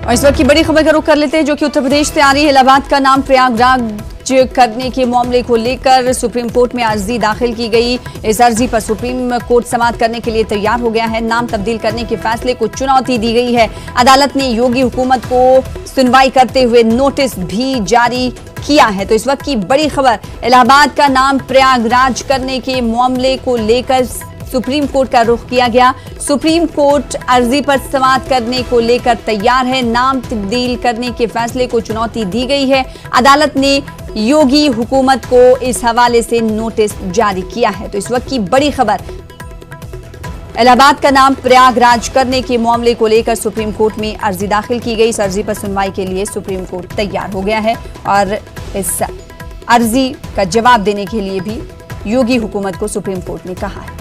और इस वक्त की बड़ी खबर का रुख कर लेते हैं, जो कि उत्तर प्रदेश से आ रही है। इलाहाबाद का नाम प्रयागराज करने के मामले को लेकर सुप्रीम कोर्ट में अर्जी दाखिल की गई। इस अर्जी पर सुप्रीम कोर्ट समाअत करने के लिए तैयार हो गया है। नाम तब्दील करने के फैसले को चुनौती दी गई है। अदालत ने योगी हुकूमत को सुनवाई करते हुए नोटिस भी जारी किया है। तो इस वक्त की बड़ी खबर, इलाहाबाद का नाम प्रयागराज करने के मामले को लेकर सुप्रीम कोर्ट का रुख किया गया। सुप्रीम कोर्ट अर्जी पर समाअत करने को लेकर तैयार है। नाम तब्दील करने के फैसले को चुनौती दी गई है। अदालत ने योगी हुकूमत को इस हवाले से नोटिस जारी किया है। तो इस वक्त की बड़ी खबर, इलाहाबाद का नाम प्रयागराज करने के मामले को लेकर सुप्रीम कोर्ट में अर्जी दाखिल की गई। इस अर्जी पर सुनवाई के लिए सुप्रीम कोर्ट तैयार हो गया है और इस अर्जी का जवाब देने के लिए भी योगी हुकूमत को सुप्रीम कोर्ट ने कहा है।